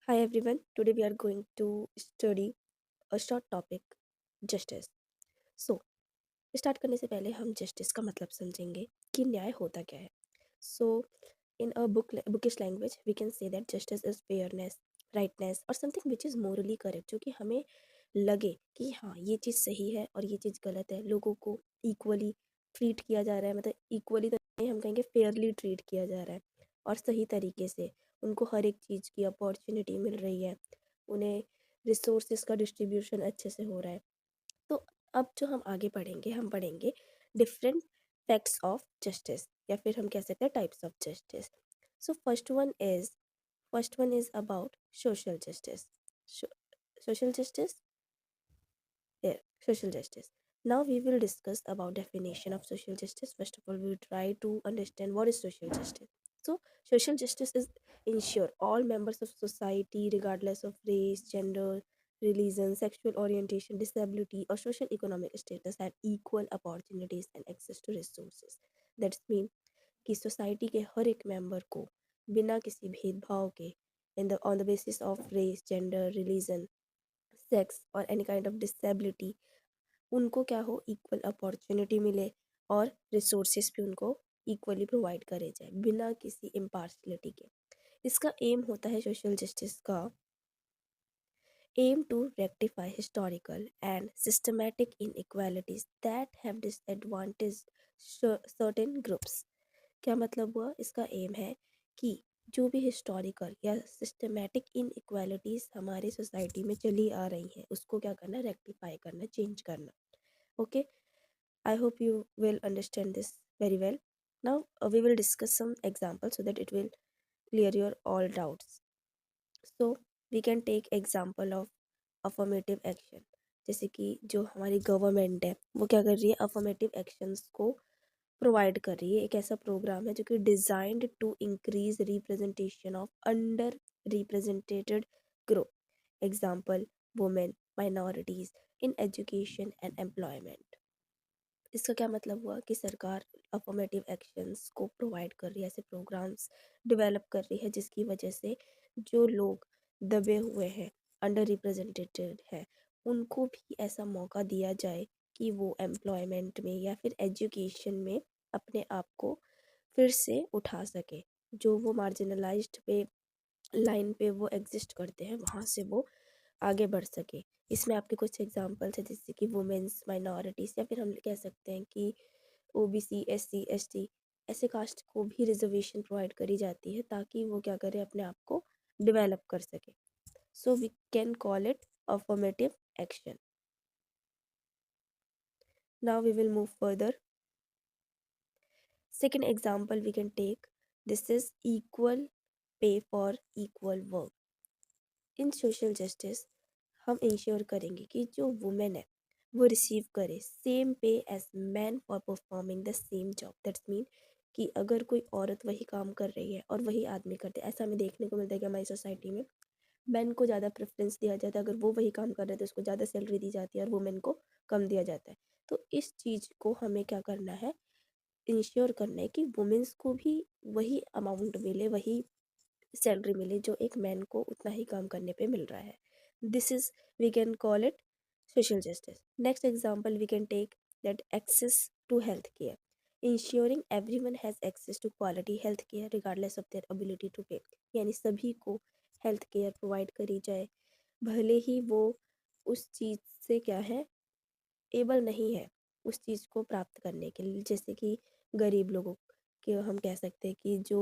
Hi everyone, today we are going to study a short topic justice. So, start करने से पहले हम justice का मतलब समझेंगे कि न्याय होता क्या है. So in a bookish language we can say that justice is fairness, rightness और something which is morally correct, जो कि हमें लगे कि हाँ ये चीज़ सही है और ये चीज़ गलत है. लोगों को इक्वली ट्रीट किया जा रहा है, मतलब इक्वली तो नहीं, हम कहेंगे फेयरली ट्रीट किया जा रहा है और सही तरीके से उनको हर एक चीज़ की अपॉर्चुनिटी मिल रही है. उन्हें रिसोर्सेज का डिस्ट्रीब्यूशन अच्छे से हो रहा है. तो अब जो हम आगे पढ़ेंगे, हम पढ़ेंगे डिफरेंट फैक्ट्स ऑफ जस्टिस, या फिर हम कह सकते हैं types of justice. So first one is about social justice. Social justice, yeah, social justice. Now we will discuss about definition of social justice. First of all, we will try to understand what is social justice. So, social justice is ensure all members of society, regardless of race, gender, religion, sexual orientation, disability, or social economic status, have equal opportunities and access to resources. That's mean कि society के हर एक member को बिना किसी भेदभाव के in the on the basis of race, gender, religion, sex और एनी काइंड ऑफ डिसेबिलिटी, उनको क्या हो, इक्वल अपॉर्चुनिटी मिले और रिसोर्सेज भी उनको इक्वली प्रोवाइड करे जाए बिना किसी इम्पार्शलिटी के. इसका एम होता है सोशल जस्टिस का aim to rectify historical and systematic inequalities that have disadvantaged certain groups. क्या मतलब हुआ, इसका एम है कि जो भी हिस्टोरिकल या सिस्टमेटिक इनइक्वालिटीज़ हमारे सोसाइटी में चली आ रही हैं उसको क्या करना, रेक्टिफाई करना, चेंज करना. Okay, I hope you will understand this very well. Now we will discuss some examples so that it will clear your all doubts. So we can take example of affirmative action. जैसे कि जो हमारी government है वो क्या कर रही है, अफर्मेटिव एक्शंस को प्रोवाइड कर रही है. एक ऐसा प्रोग्राम है जो कि designed to increase representation of under represented group. Example, women, minorities in education and employment. इसका क्या मतलब हुआ कि सरकार अफर्मेटिव एक्शंस को प्रोवाइड कर रही है, ऐसे प्रोग्राम्स डेवलप कर रही है जिसकी वजह से जो लोग दबे हुए हैं, अंडर रिप्रेजेंटेटेड है, उनको भी ऐसा मौका दिया जाए कि वो एम्प्लॉयमेंट में या फिर एजुकेशन में अपने आप को फिर से उठा सके. जो वो मार्जिनलाइज्ड पे लाइन पे वो एग्जिस्ट करते हैं वहाँ से वो आगे बढ़ सके. इसमें आपके कुछ एग्जांपल्स हैं जैसे कि वुमेंस, माइनॉरिटीज़, या फिर हम कह सकते हैं कि ओबीसी, एससी, एसटी, ऐसे कास्ट को भी रिजर्वेशन प्रोवाइड करी जाती है ताकि वो क्या करे, अपने आप को डेवलप कर सके. So we can call it affirmative action. Now we will move further. Second example we can take, this is equal pay for equal work. In social justice हम इंश्योर करेंगे कि जो वुमेन है वो रिसीव करे same pay as man for performing the same job. That's mean कि अगर कोई औरत वही काम कर रही है और वही आदमी करते हैं, ऐसा हमें देखने को मिलता है कि हमारी सोसाइटी में मैन को ज़्यादा प्रेफरेंस दिया जाता है. अगर वो वही काम कर रहे थे उसको ज़्यादा सैलरी दी जाती है और वुमेन को कम दिया जाता है. तो इस चीज़ को हमें क्या करना है, इंश्योर करना है कि वुमेन्स को भी वही अमाउंट मिले, वही सैलरी मिले जो एक मैन को उतना ही काम करने पे मिल रहा है. This is, we can call it social justice. Next example we can take, that access to health care. Ensuring everyone has access to quality health care regardless of their ability to pay. यानी सभी को health care provide करी जाए भले ही वो उस चीज़ से क्या है, एबल नहीं है उस चीज़ को प्राप्त करने के लिए. जैसे कि गरीब लोगों के हम कह सकते हैं कि जो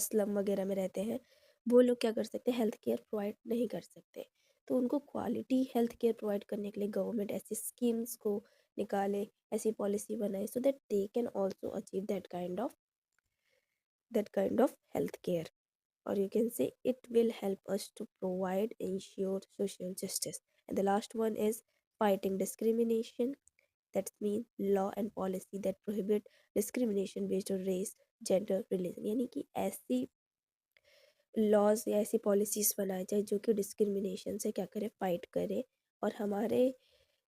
स्लम वगैरह में रहते हैं, वो लोग क्या कर सकते हैं, हेल्थ केयर प्रोवाइड नहीं कर सकते. तो उनको क्वालिटी हेल्थ केयर प्रोवाइड करने के लिए गवर्नमेंट ऐसी स्कीम्स को निकाले, ऐसी पॉलिसी बनाए so that they can also achieve that kind of health care. और you can say it will help us to provide ensure social justice. And the last one is fighting discrimination. That's mean law and policy that prohibit discrimination based on race, gender, religion. यानी कि ऐसी laws या ऐसी policies बनाई जाए जो कि discrimination से क्या करे, फाइट करे और हमारे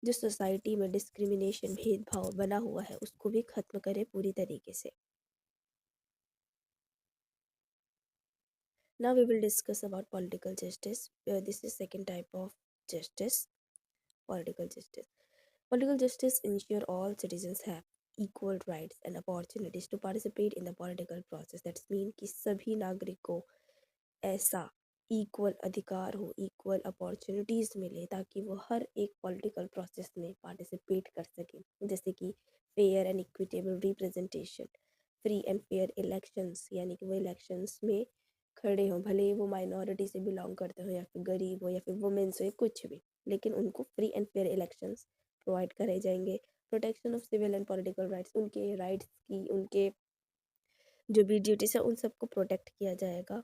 जो सोसाइटी में डिस्क्रिमिनेशन, भेदभाव बना हुआ है उसको भी ख़त्म करे पूरी तरीके से. Now we will discuss about political justice. This is second type of justice, political justice. Political justice ensure all citizens have equal rights and opportunities to participate in the political process. That's mean कि सभी नागरिक को ऐसा equal अधिकार हो, equal opportunities मिले ताकि वो हर एक पॉलिटिकल प्रोसेस में पार्टिसिपेट कर सकें, जैसे कि fair and equitable representation, free and fair elections, यानी कि वो इलेक्शंस में खड़े हों, भले ही वो माइनॉरिटी से बिलोंग करते हो या फिर गरीब हो या फिर वुमेन्स हो या कुछ भी, लेकिन उनको free and fair elections provide करे जाएंगे। Protection of civil and political rights, उनके राइट्स की, उनके जो भी ड्यूटीज है उन सबको प्रोटेक्ट किया जाएगा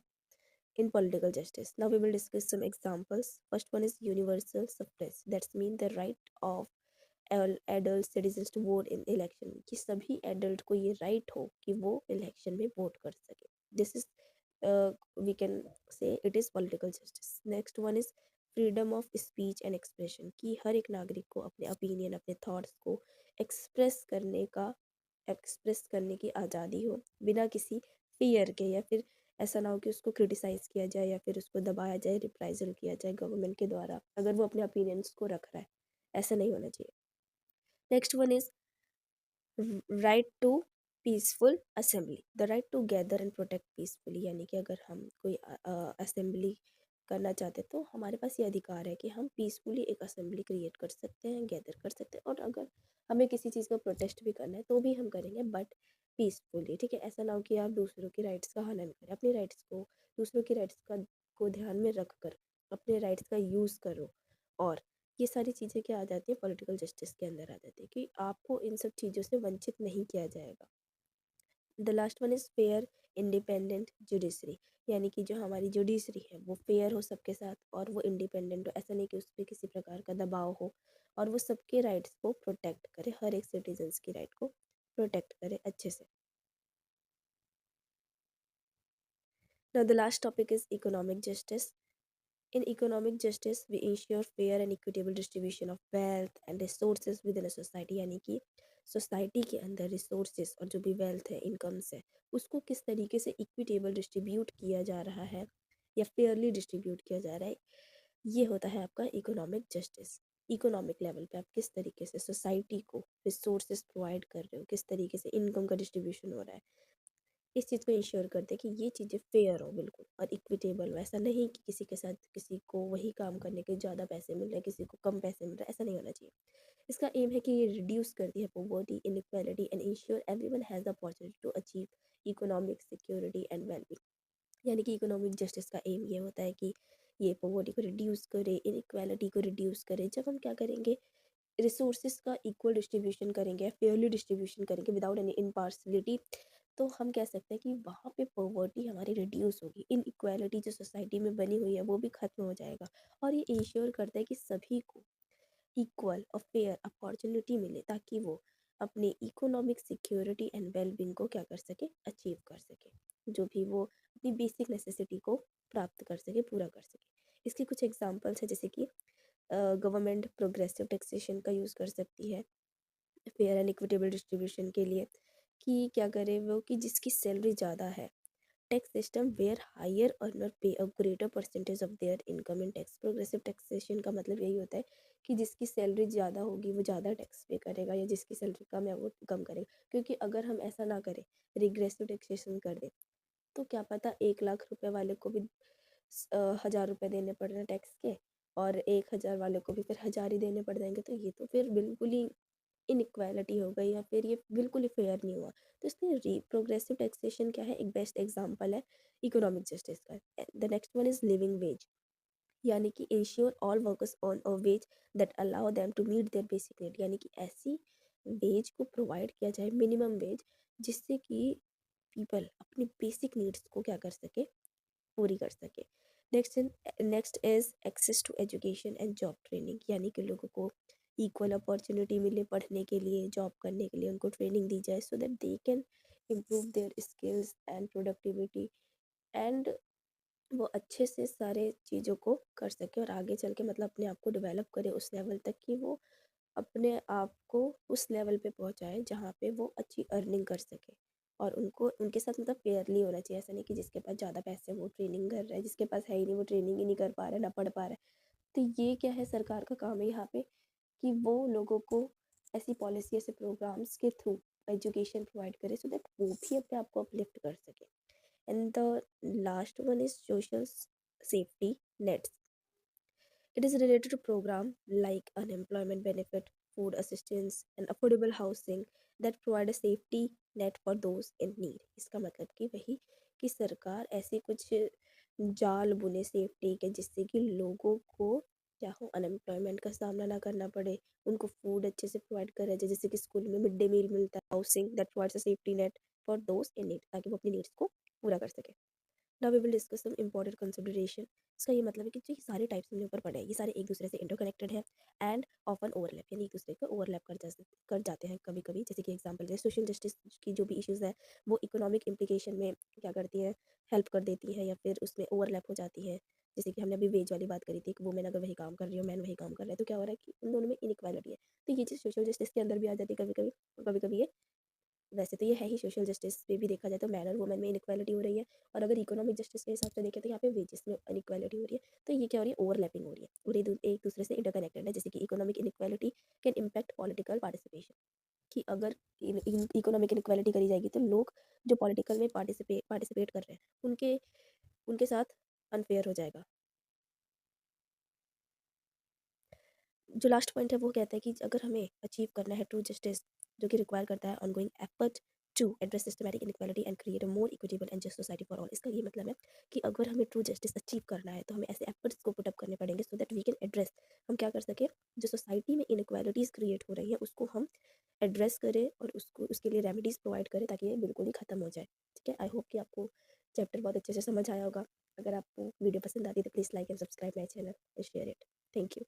in political justice. Now we will discuss some examples. First one is universal suffrage. That's mean the right of all adult citizens to vote in election. कि सभी adult को ये right हो कि वो election में vote कर सके. This is we can say it is political justice. Next one is freedom of speech and expression. कि हर एक नागरिक को अपने opinion, अपने thoughts को एक्सप्रेस करने की आज़ादी हो बिना किसी फियर के, या फिर ऐसा ना हो कि उसको क्रिटिसाइज़ किया जाए या फिर उसको दबाया जाए, रिप्राइजल किया जाए गवर्नमेंट के द्वारा अगर वो अपने ओपिनियंस को रख रहा है। ऐसा नहीं होना चाहिए। Next one is right to peaceful assembly, the right to gather and protect peacefully, यानी कि अगर हम कोई असेंबली करना चाहते हैं तो हमारे पास ये अधिकार है कि हम पीसफुली एक असेंबली क्रिएट कर सकते हैं, गैदर कर सकते हैं, और अगर हमें किसी चीज़ का प्रोटेस्ट भी करना है तो भी हम करेंगे, बट पीसफुली। ठीक है, ऐसा ना हो कि आप दूसरों की राइट्स का हनन करें, अपनी राइट्स को, दूसरों की राइट्स का को ध्यान में रख कर अपने राइट्स का यूज़ करो। और ये सारी चीज़ें क्या आ जाती हैं, पॉलिटिकल जस्टिस के अंदर आ जाती है कि आपको इन सब चीज़ों से वंचित नहीं किया जाएगा। The last one is fair independent judiciary, यानी कि जो हमारी जुडिशरी है वो फेयर हो सबके साथ और वो इंडिपेंडेंट हो, ऐसा नहीं कि उस पर किसी प्रकार का दबाव हो, और वो सबके राइट्स को प्रोटेक्ट करे, हर एक सिटीजन्स की राइट को प्रोटेक्ट करे अच्छे से। Now the last topic is economic justice. In economic justice, we ensure fair and equitable distribution of wealth and resources within a society, यानी कि सोसाइटी के अंदर रिसोर्सेज और जो भी वेल्थ है, इनकम्स है, उसको किस तरीके से इक्विटेबल डिस्ट्रीब्यूट किया जा रहा है या फेयरली डिस्ट्रीब्यूट किया जा रहा है, ये होता है आपका इकोनॉमिक जस्टिस। इकोनॉमिक लेवल पे आप किस तरीके से सोसाइटी को रिसोर्सेज प्रोवाइड कर रहे हो, किस तरीके से इनकम का डिस्ट्रीब्यूशन हो रहा है, इस चीज़ को इंश्योर करते हैं कि ये चीज़ें फेयर हो बिल्कुल और इक्विटेबल हो। ऐसा नहीं कि किसी के साथ किसी को वही काम करने के ज़्यादा पैसे मिल रहे हैं, किसी को कम पैसे मिल रहे हैं, ऐसा नहीं होना चाहिए। इसका एम है कि ये रिड्यूस करती है poverty, inequality and ensure everyone has the opportunity to achieve economic security and wellbeing, यानी कि इकोनॉमिक जस्टिस का एम ये होता है कि ये पॉवर्टी को रिड्यूस करे, इनइक्वालिटी को रिड्यूस करे। जब हम क्या करेंगे, रिसोर्सेज का इक्वल डिस्ट्रीब्यूशन करेंगे, फेयरली डिस्ट्रीब्यूशन करेंगे विदाउट एनी इनपार्शलिटी, तो हम कह सकते हैं कि वहाँ पे पॉवर्टी हमारी रिड्यूस होगी, इनइक्वालिटी जो सोसाइटी में बनी हुई है वो भी ख़त्म हो जाएगा, और ये इंश्योर करता है कि सभी को इक्वल और फेयर अपॉर्चुनिटी मिले ताकि वो अपनी इकोनॉमिक सिक्योरिटी एंड वेलबींग को क्या कर सके, अचीव कर सके, जो भी वो अपनी बेसिक नेसेसिटी को प्राप्त कर सके, पूरा कर सके। इसके कुछ एग्जांपल्स है, जैसे कि गवर्नमेंट प्रोग्रेसिव टैक्सेशन का यूज़ कर सकती है फेयर एंड इक्विटेबल डिस्ट्रीब्यूशन के लिए, कि क्या करे वो कि जिसकी सैलरी ज़्यादा है, tax system where higher earner pay a greater percentage of their income in tax. Progressive taxation का मतलब यही होता है कि जिसकी सैलरी ज़्यादा होगी वो ज़्यादा टैक्स पे करेगा, या जिसकी सैलरी कम है वो कम करेगा, क्योंकि अगर हम ऐसा ना करें, रिग्रेसिव टैक्सेशन कर दें, तो क्या पता 1 लाख रुपए वाले को भी 1000 रुपये देने पड़ रहे हैं टैक्स के, और 1000 वाले को भी फिर 1000 ही देने पड़ जाएंगे, तो ये तो फिर बिल्कुल ही इनइक्वालिटी हो गई, या फिर ये बिल्कुल ही फेयर नहीं हुआ। तो इसलिए री प्रोग्रेसिव टैक्सेशन क्या है, एक बेस्ट एग्जांपल है इकोनॉमिक जस्टिस का। The next one is living wage, यानी कि ensure all workers on a wage that allow them to meet their basic need, यानी कि ऐसी वेज को प्रोवाइड किया जाए, मिनिमम वेज, जिससे कि पीपल अपनी बेसिक नीड्स को क्या कर सके, पूरी कर सके। Next is access to education and job training, यानी कि लोगों को इक्वल अपॉर्चुनिटी मिले पढ़ने के लिए, जॉब करने के लिए, उनको ट्रेनिंग दी जाए सो that they can improve their skills and productivity, and वो अच्छे से सारे चीज़ों को कर सके और आगे चल के मतलब अपने आप को डेवलप करे उस लेवल तक कि वो अपने आप को उस लेवल पे पहुंचाए जहाँ पे वो अच्छी अर्निंग कर सके। और उनको उनके साथ मतलब फेयरली होना चाहिए। ऐसा नहीं कि जिसके पास ज़्यादा पैसे है वो ट्रेनिंग कर रहा है, जिसके पास है ही नहीं वो ट्रेनिंग ही नहीं कर पा रहा है, ना पढ़ पा रहा है। तो ये क्या है, सरकार का काम है यहाँ पे कि वो लोगों को ऐसी पॉलिसी, ऐसे प्रोग्राम्स के थ्रू एजुकेशन प्रोवाइड करे, सो दैट वो भी अपने आप को अपलिफ्ट कर सके। And the last one is social safety nets. It is related to program like unemployment benefit, food assistance, and affordable housing that provide a safety net for those in need. इसका मतलब कि वही कि सरकार ऐसे कुछ जाल बुने सेफ्टी के जिससे कि लोगों को क्या हो, अनएम्प्लॉयमेंट का सामना ना करना पड़े, उनको फूड अच्छे से प्रोवाइड करे, जैसे कि स्कूल में मिड डे मील मिलता है, housing that provides a safety net for those in need, ताकि वो अपनी नीड्स को पूरा कर सके। Now we will discuss some important consideration. इसका ये मतलब है कि जो ये सारे टाइप्स हमने ऊपर पढ़े हैं, ये सारे एक दूसरे से इंटरकनेक्टेड हैं एंड ऑफन ओवरलैप, यानी एक दूसरे को ओवरलैप कर जाते हैं कभी कभी। जैसे कि एग्जांपल जैसे सोशल जस्टिस की जो भी इश्यूज है वो इकोनॉमिक इम्प्लीकेशन में क्या करती हैं, हेल्प कर देती हैं या फिर उसमें ओवरलैप हो जाती हैं। जैसे कि हमने अभी वेज वाली बात करी थी कि वुमेन अगर वही काम कर रही हो, मैन वही काम कर रहा है, तो क्या हो रहा है कि उन दोनों में इनइक्वालिटी है। तो ये चीज़ सोशल जस्टिस के अंदर भी आ जाती है कभी कभी, और कभी कभी ये, वैसे तो ये है ही सोशल जस्टिस पे भी देखा जाए तो मैन और वुमेन में इनइक्वालिटी हो रही है, और अगर इकोनॉमिक जस्टिस के हिसाब से देखें तो यहाँ पे वेजेस में इनइक्वालिटी हो रही है। तो ये क्या हो रही है, ओवरलैपिंग हो रही है, और ये एक दूसरे से इंटरकनेक्टेड है। जैसे कि economic inequality can impact political participation, कि अगर इकोनॉमिक इनइक्वालिटी करी जाएगी तो लोग जो पॉलिटिकल में पार्टिसिपेट कर रहे हैं उनके उनके साथ अनफेयर हो जाएगा। जो लास्ट पॉइंट है वो कहता है कि अगर हमें अचीव करना है ट्रू जस्टिस, जो कि रिक्वायर करता है ongoing effort to address systematic inequality and create a more equitable and just society for all. इसका ये मतलब है कि अगर हमें ट्रू जस्टिस अचीव करना है तो हमें ऐसे एफर्ट्स को पुटअप करने पड़ेंगे so that we can address, हम क्या कर सके, जो सोसाइटी में इनइक्वालिटीज़ क्रिएट हो रही हैं उसको हम एड्रेस करें और उसको उसके लिए रेमेडीज़ प्रोवाइड करें ताकि ये बिल्कुल ही ख़त्म हो जाए। ठीक है, आई होप कि आपको चैप्टर बहुत अच्छे से समझ आया होगा। अगर आपको वीडियो पसंद आती है तो please like and subscribe my channel and share it. Thank you.